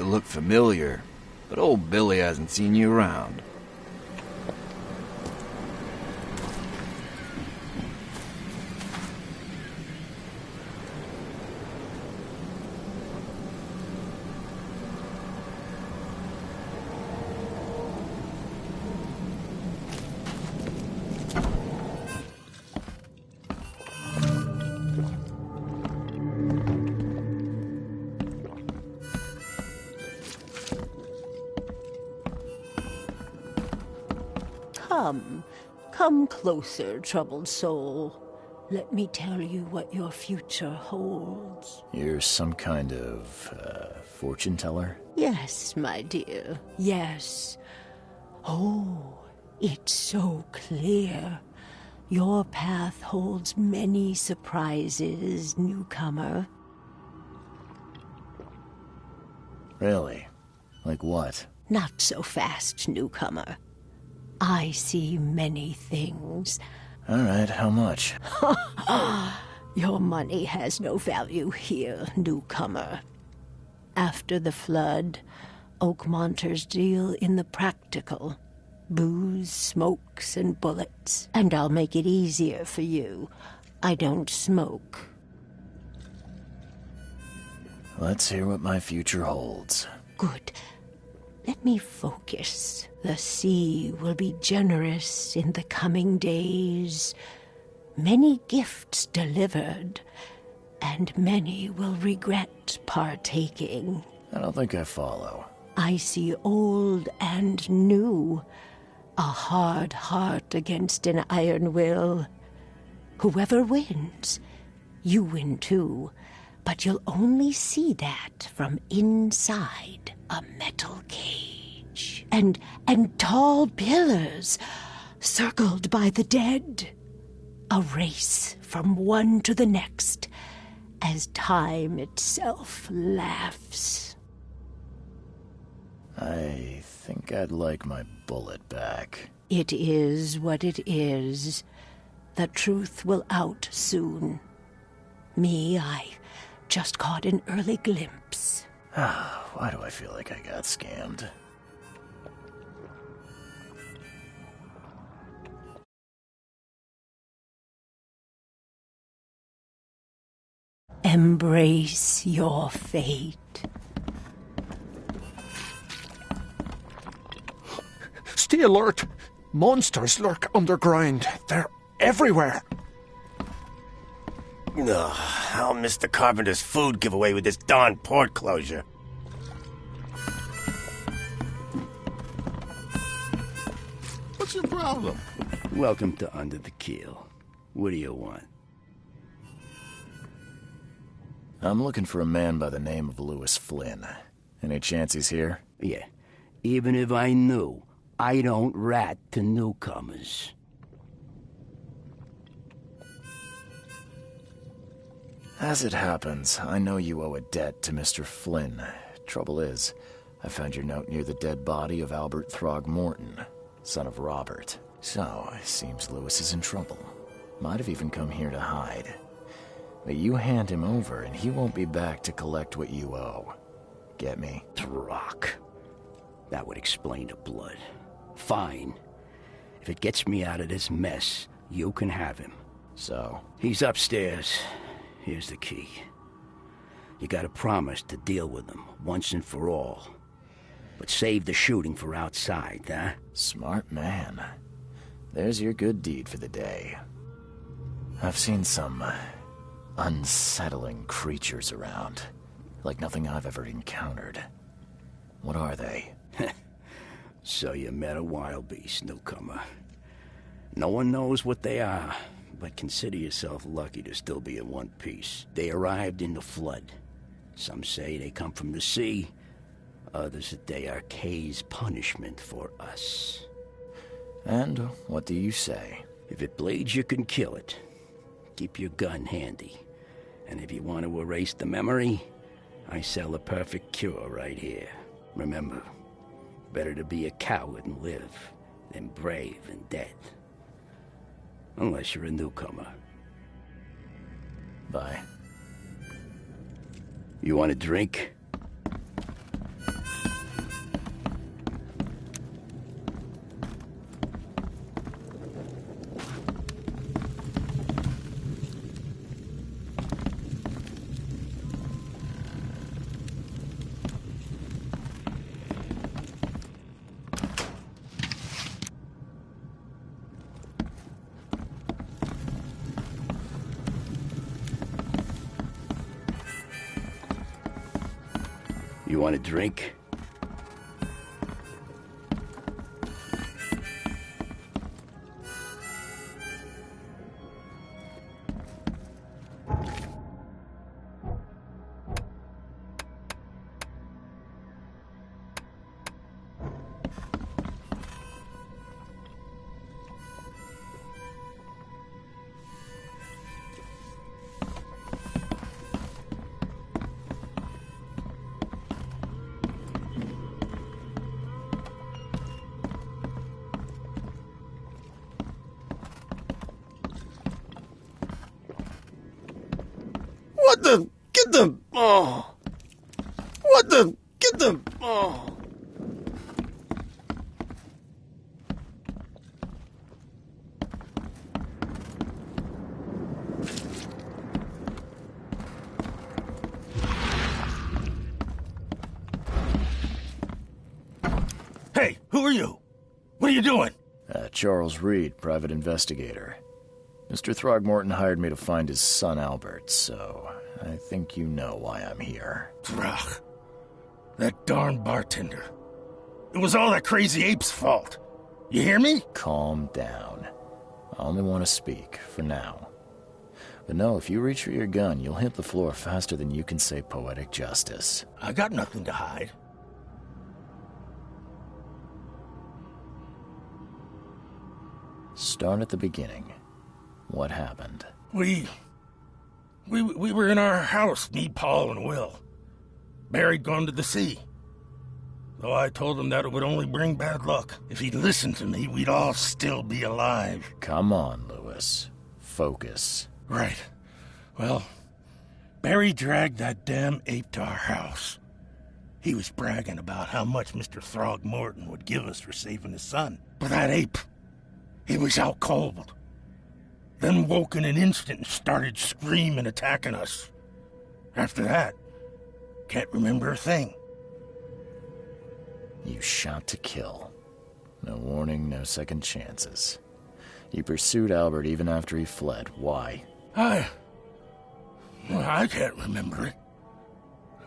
look familiar, but old Billy hasn't seen you around. Come closer, troubled soul. Let me tell you what your future holds. You're some kind of, fortune teller? Yes, my dear, yes. Oh, it's so clear. Your path holds many surprises, newcomer. Really? Like what? Not so fast, newcomer. I see many things. All right, how much? Your money has no value here, newcomer. After the flood, Oakmonters deal in the practical. Booze, smokes, and bullets. And I'll make it easier for you. I don't smoke. Let's hear what my future holds. Good. Let me focus. The sea will be generous in the coming days. Many gifts delivered, and many will regret partaking. I don't think I follow. I see old and new. A hard heart against an iron will. Whoever wins, you win too. But you'll only see that from inside a metal cage. And tall pillars, circled by the dead. A race from one to the next, as time itself laughs. I think I'd like my bullet back. It is what it is. The truth will out soon. Me, I just caught an early glimpse. Why do I feel like I got scammed? Embrace your fate. Stay alert! Monsters lurk underground. They're everywhere. Ugh, I'll miss the carpenter's food giveaway with this darn port closure. What's your problem? Welcome to Under the Keel. What do you want? I'm looking for a man by the name of Lewis Flynn. Any chance he's here? Yeah. Even if I knew, I don't rat to newcomers. As it happens, I know you owe a debt to Mr. Flynn. Trouble is, I found your note near the dead body of Albert Throgmorton, son of Robert. So, it seems Lewis is in trouble. Might have even come here to hide. But you hand him over and he won't be back to collect what you owe. Get me? Throck. That would explain the blood. Fine. If it gets me out of this mess, you can have him. So? He's upstairs. Here's the key. You gotta promise to deal with him once and for all. But save the shooting for outside, huh? Smart man. There's your good deed for the day. I've seen some unsettling creatures around. Like nothing I've ever encountered. What are they? So you met a wild beast, newcomer. No one knows what they are, but consider yourself lucky to still be in one piece. They arrived in the flood. Some say they come from the sea. Others that they are Kay's punishment for us. And what do you say? If it bleeds, you can kill it. Keep your gun handy. And if you want to erase the memory, I sell a perfect cure right here. Remember, better to be a coward and live than brave and dead. Unless you're a newcomer. Bye. You want a drink? You want a drink? What the? Get the... Oh. What the? Get the... Oh. Hey, who are you? What are you doing? Charles Reed, private investigator. Mr. Throgmorton hired me to find his son Albert, so I think you know why I'm here. Throg. That darn bartender. It was all that crazy ape's fault. You hear me? Calm down. I only want to speak, for now. But no, if you reach for your gun, you'll hit the floor faster than you can say poetic justice. I got nothing to hide. Start at the beginning. What happened? We were in our house, me, Paul, and Will. Barry'd gone to the sea. Though I told him that it would only bring bad luck. If he'd listened to me, we'd all still be alive. Come on, Lewis. Focus. Right. Well, Barry dragged that damn ape to our house. He was bragging about how much Mr. Throgmorton would give us for saving his son. But that ape, he was out cold. Then woke in an instant and started screaming, attacking us. After that, can't remember a thing. You shot to kill. No warning, no second chances. You pursued Albert even after he fled. Why? I can't remember it.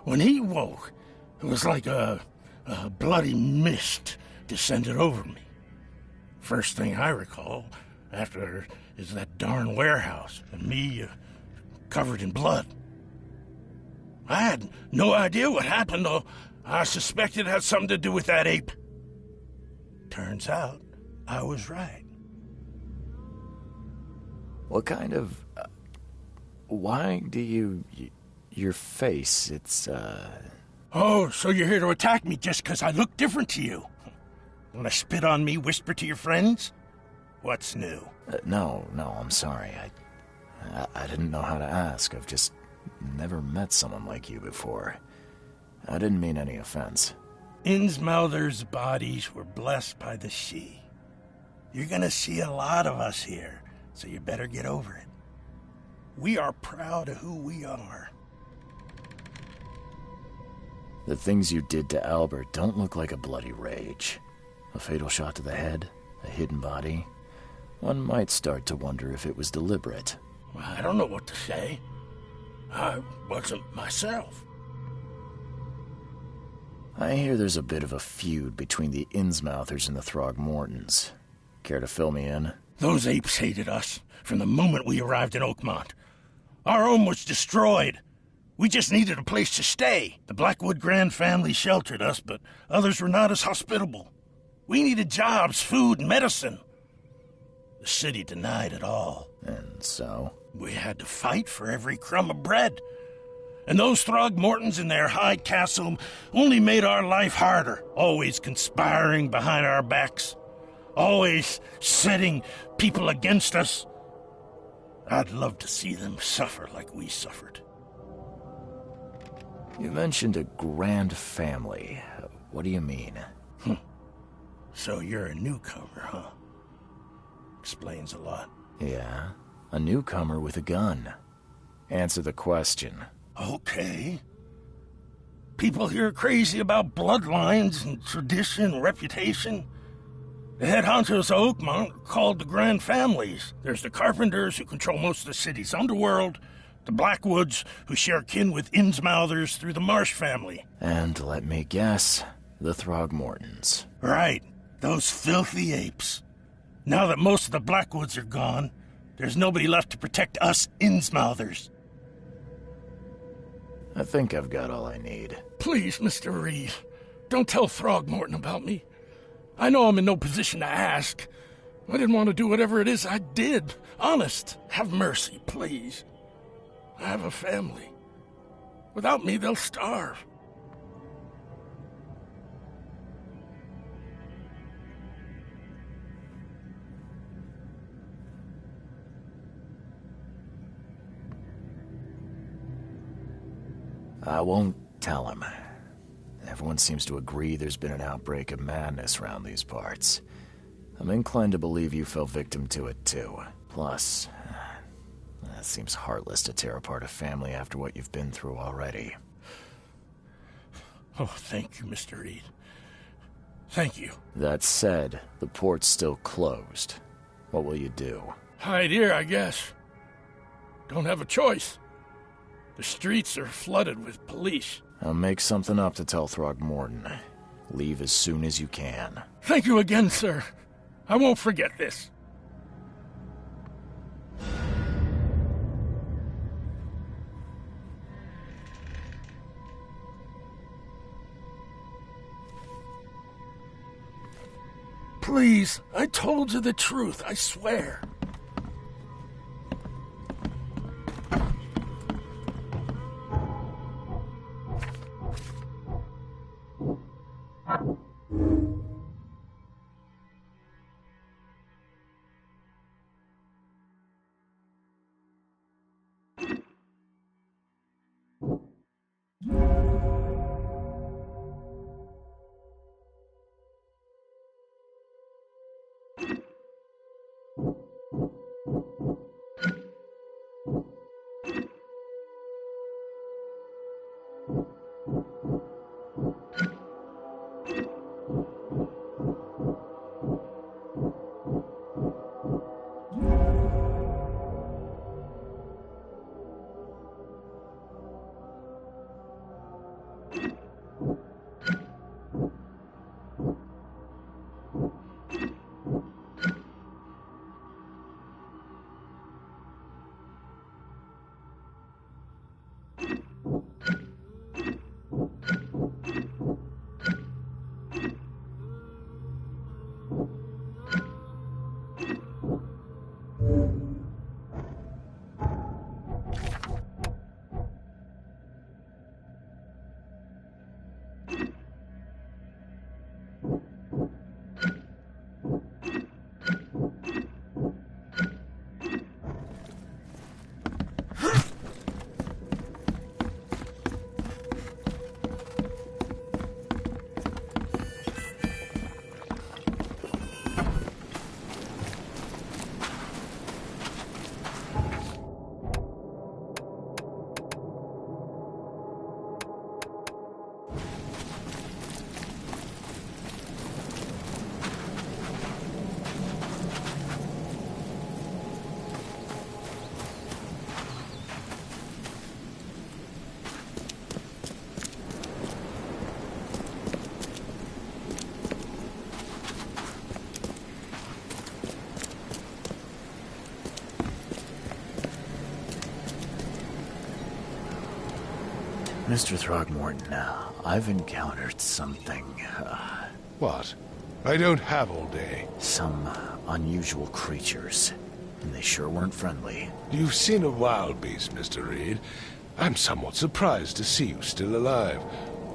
When he woke, it was like a bloody mist descended over me. First thing I recall after is that darn warehouse, and me covered in blood. I had no idea what happened, though I suspected it had something to do with that ape. Turns out, I was right. What kind of... why do you... your face, it's, Oh, so you're here to attack me just because I look different to you? Wanna spit on me, whisper to your friends? What's new? No, I'm sorry. I didn't know how to ask. I've just never met someone like you before. I didn't mean any offense. Innsmouther's bodies were blessed by the sea. You're gonna see a lot of us here, so you better get over it. We are proud of who we are. The things you did to Albert don't look like a bloody rage. A fatal shot to the head, a hidden body. One might start to wonder if it was deliberate. Well, I don't know what to say. I wasn't myself. I hear there's a bit of a feud between the Innsmouthers and the Throgmortons. Care to fill me in? Those apes hated us from the moment we arrived in Oakmont. Our home was destroyed. We just needed a place to stay. The Blackwood Grand family sheltered us, but others were not as hospitable. We needed jobs, food, and medicine. The city denied it all. And so? We had to fight for every crumb of bread. And those Throgmortons in their high castle only made our life harder, always conspiring behind our backs, always setting people against us. I'd love to see them suffer like we suffered. You mentioned a grand family. What do you mean? So you're a newcomer, huh? Explains a lot. Yeah, a newcomer with a gun. Answer the question. Okay. People here are crazy about bloodlines and tradition and reputation. The head honchos of Oakmont are called the Grand Families. There's the Carpenters, who control most of the city's underworld, The Blackwoods, who share kin with Innsmouthers through the Marsh family. And let me guess, the Throgmortons. Right. Those filthy apes. Now that most of the Blackwoods are gone, there's nobody left to protect us Innsmouthers. I think I've got all I need. Please, Mr. Reed, don't tell Throgmorton about me. I know I'm in no position to ask. I didn't want to do whatever it is I did. Honest, have mercy, please. I have a family. Without me, they'll starve. I won't tell him. Everyone seems to agree there's been an outbreak of madness around these parts. I'm inclined to believe you fell victim to it too. Plus, it seems heartless to tear apart a family after what you've been through already. Oh, thank you, Mr. Reed. Thank you. That said, the port's still closed. What will you do? Hide here, I guess. Don't have a choice. The streets are flooded with police. I'll make something up to tell Throgmorton. Leave as soon as you can. Thank you again, sir. I won't forget this. Please, I told you the truth, I swear. Mr. Throgmorton, I've encountered something, What? I don't have all day. some unusual creatures, and they sure weren't friendly. You've seen a wild beast, Mr. Reed. I'm somewhat surprised to see you still alive.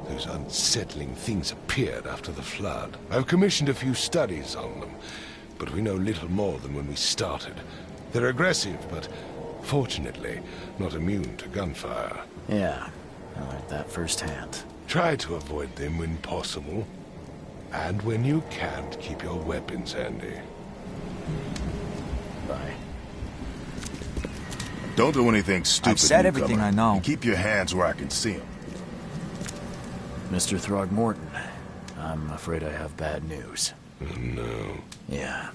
Those unsettling things appeared after the flood. I've commissioned a few studies on them, but we know little more than when we started. They're aggressive, but fortunately not immune to gunfire. Yeah, I learned that firsthand. Try to avoid them when possible. And when you can't, keep your weapons handy. Bye. Don't do anything stupid. I've said newcomer. everything I know. And keep your hands where I can see them. Mr. Throgmorton, I'm afraid I have bad news. Oh, no. Yeah,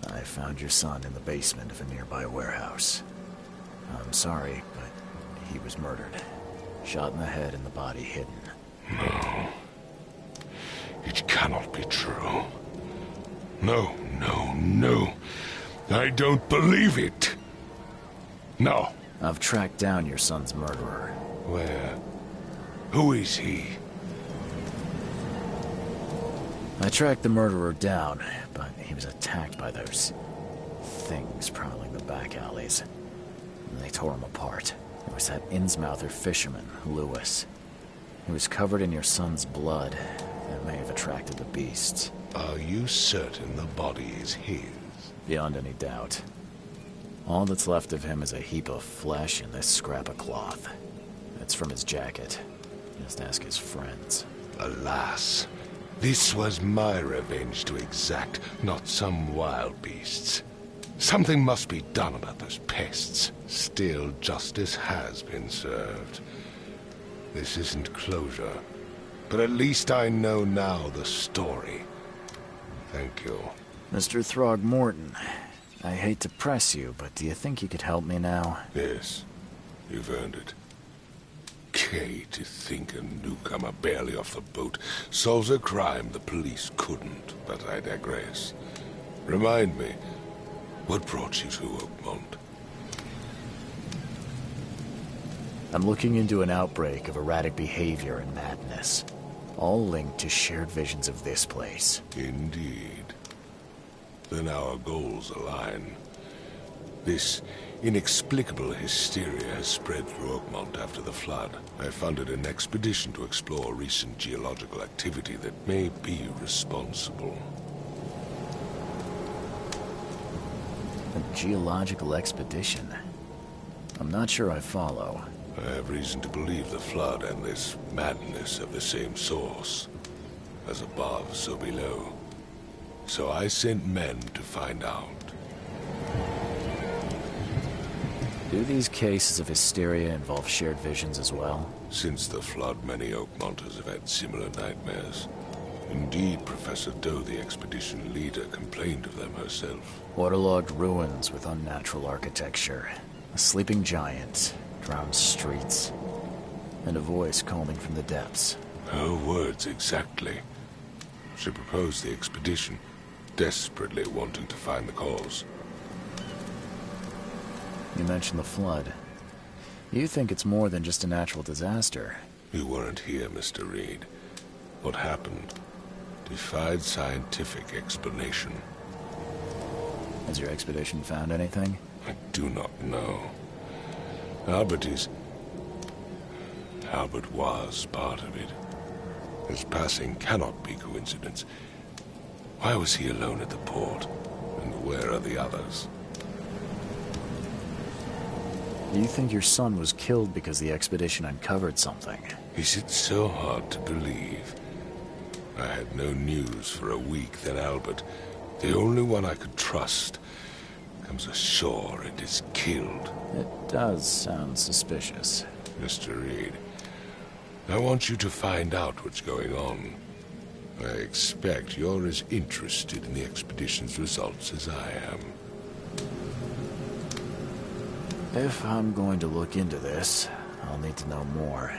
I found your son in the basement of a nearby warehouse. I'm sorry, but he was murdered. Shot in the head and the body hidden. No. It cannot be true. No, no, no. I don't believe it. No. I've tracked down your son's murderer. Where? Who is he? I tracked the murderer down, but he was attacked by those things prowling the back alleys. And they tore him apart. It was that Innsmouther fisherman, Lewis. He was covered in your son's blood. That may have attracted the beasts. Are you certain the body is his? Beyond any doubt. All that's left of him is a heap of flesh and this scrap of cloth. It's from his jacket. Just ask his friends. Alas, this was my revenge to exact, not some wild beast's. Something must be done about those pests. Still, justice has been served. This isn't closure, but at least I know now the story. Thank you. Mr. Throgmorton, I hate to press you, but do you think you could help me now? Yes, you've earned it. Kay, to think a newcomer barely off the boat solves a crime the police couldn't, but I digress. Remind me, what brought you to Oakmont? I'm looking into an outbreak of erratic behavior and madness, all linked to shared visions of this place. Indeed. Then our goals align. This inexplicable hysteria has spread through Oakmont after the flood. I funded an expedition to explore recent geological activity that may be responsible. A geological expedition? I'm not sure I follow. I have reason to believe the flood and this madness have the same source. As above, so below. So I sent men to find out. Do these cases of hysteria involve shared visions as well? Since the flood, many Oakmonters have had similar nightmares. Indeed, Professor Doe, the expedition leader, complained of them herself. Waterlogged ruins with unnatural architecture. A sleeping giant, drowned streets, and a voice calling from the depths. Her words exactly. She proposed the expedition, desperately wanting to find the cause. You mentioned the flood. You think it's more than just a natural disaster. You weren't here, Mr. Reed. What happened defied scientific explanation. Has your expedition found anything? I do not know. Albert was part of it. His passing cannot be coincidence. Why was he alone at the port? And where are the others? Do you think your son was killed because the expedition uncovered something? Is it so hard to believe? I had no news for a week, then Albert, the only one I could trust, comes ashore and is killed. It does sound suspicious. Mr. Reed, I want you to find out what's going on. I expect you're as interested in the expedition's results as I am. If I'm going to look into this, I'll need to know more.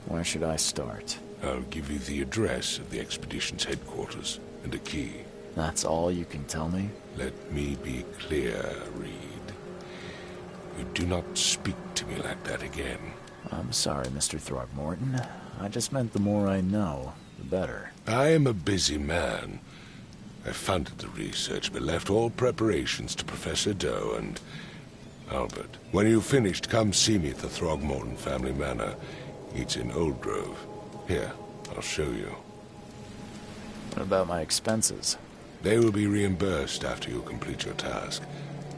Where should I start? I'll give you the address of the expedition's headquarters and a key. That's all you can tell me? Let me be clear, Reed. You do not speak to me like that again. I'm sorry, Mr. Throgmorton. I just meant the more I know, the better. I am a busy man. I funded the research, but left all preparations to Professor Doe and Albert. When you've finished, come see me at the Throgmorton family manor. It's in Old Grove. Here, I'll show you. What about my expenses? They will be reimbursed after you complete your task.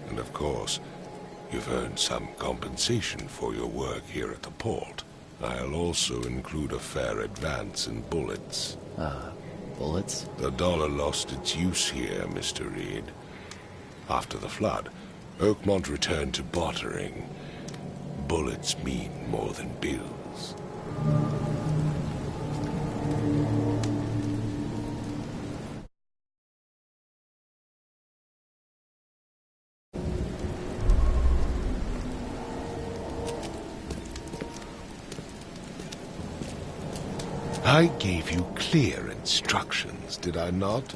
And of course, you've earned some compensation for your work here at the port. I'll also include a fair advance in bullets. Bullets? The dollar lost its use here, Mr. Reed. After the flood, Oakmont returned to bartering. Bullets mean more than bills. I gave you clear instructions, did I not?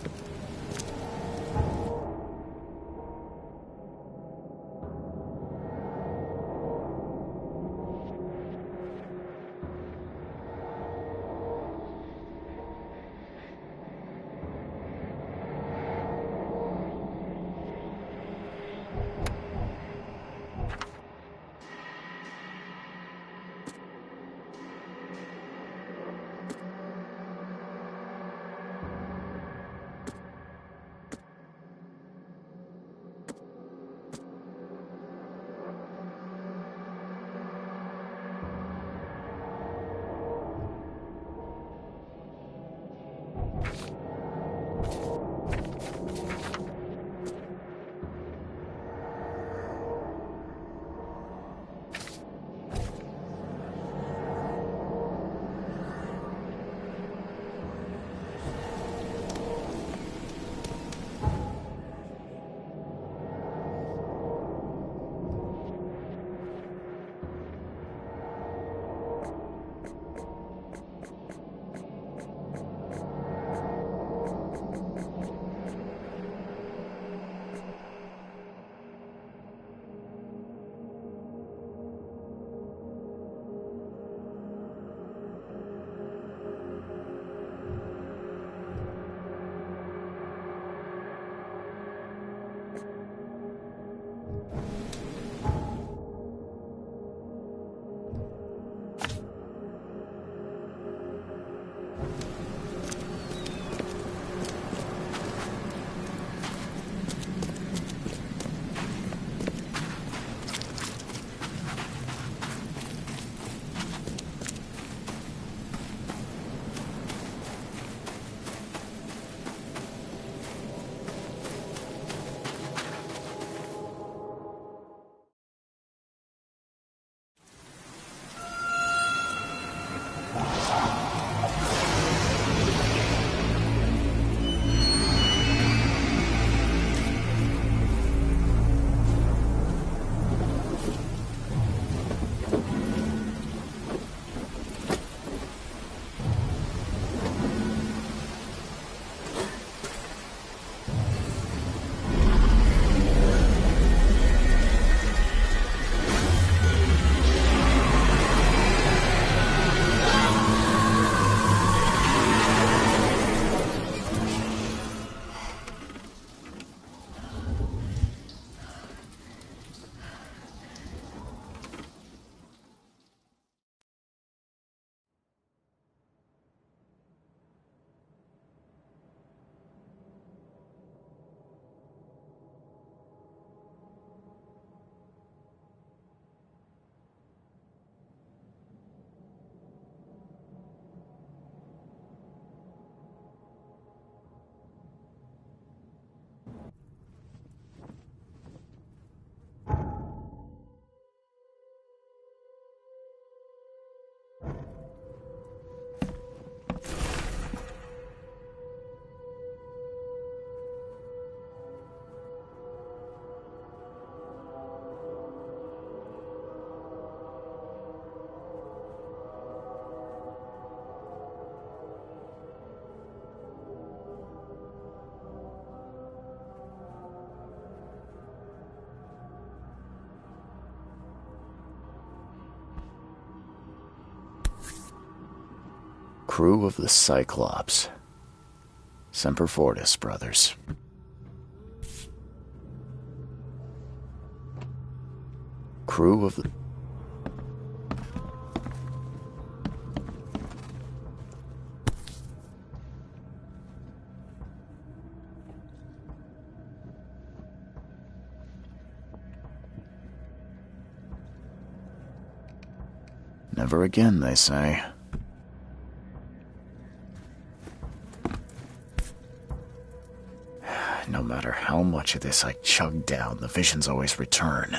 Crew of the Cyclops. Semper Fortis, brothers. Crew of the... Never again, they say. No matter how much of this I chug down, the visions always return.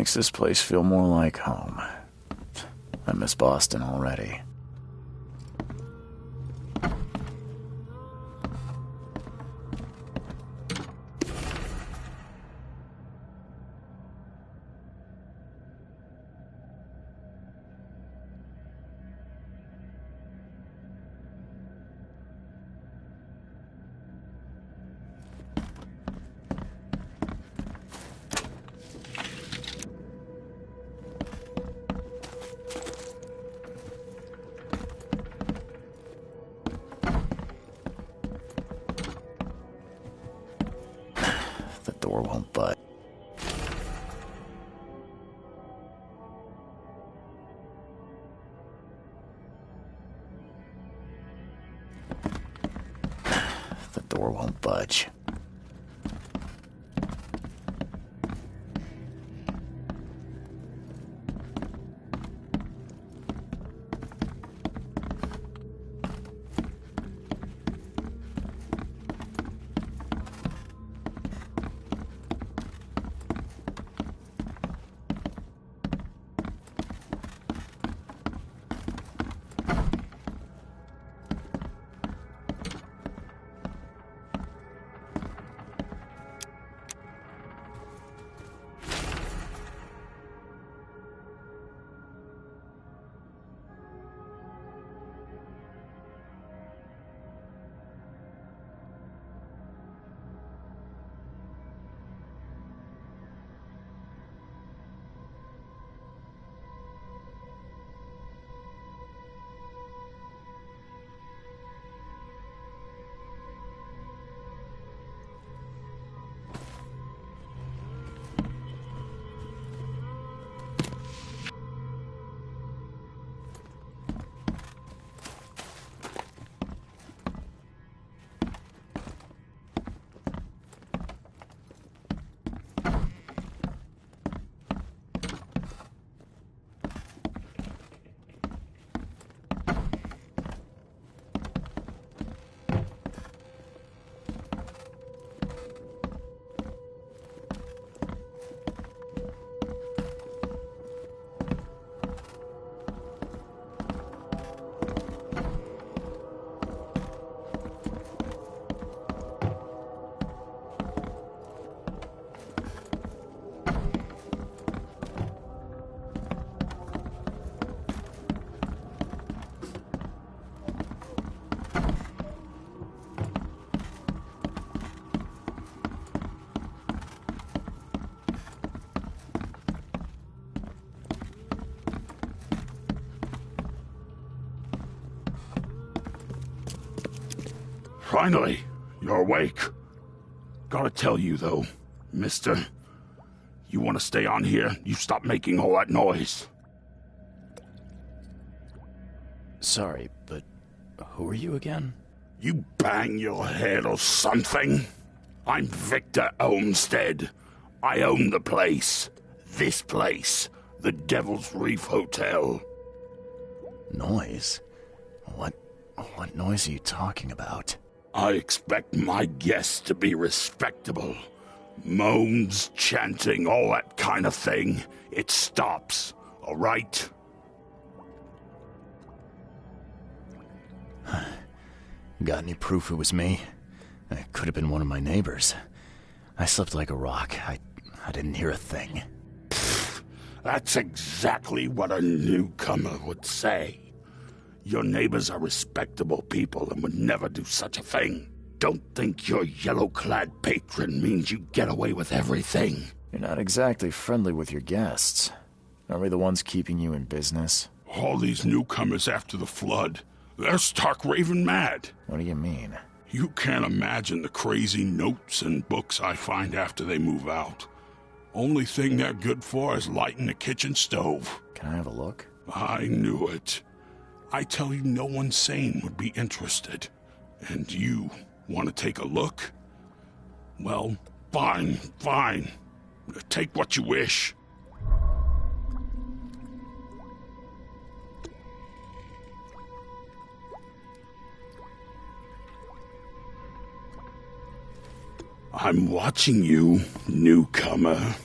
Makes this place feel more like home. I miss Boston already. The door won't budge. The door won't budge. Finally, you're awake. Gotta tell you, though, mister, you want to stay on here, you stop making all that noise. Sorry, but who are you again? You bang your head or something? I'm Victor Olmsted. I own the place. This place. The Devil's Reef Hotel. Noise? What noise are you talking about? I expect my guests to be respectable. Moans, chanting, all that kind of thing. It stops, all right? Got any proof it was me? It could have been one of my neighbors. I slept like a rock. I didn't hear a thing. That's exactly what a newcomer would say. Your neighbors are respectable people and would never do such a thing. Don't think your yellow-clad patron means you get away with everything. You're not exactly friendly with your guests. Are we the ones keeping you in business? All these newcomers after the flood, they're stark raving mad. What do you mean? You can't imagine the crazy notes and books I find after they move out. Only thing they're good for is lighting the kitchen stove. Can I have a look? I knew it. I tell you, no one sane would be interested. And you want to take a look? Well, fine. Take what you wish. I'm watching you, newcomer.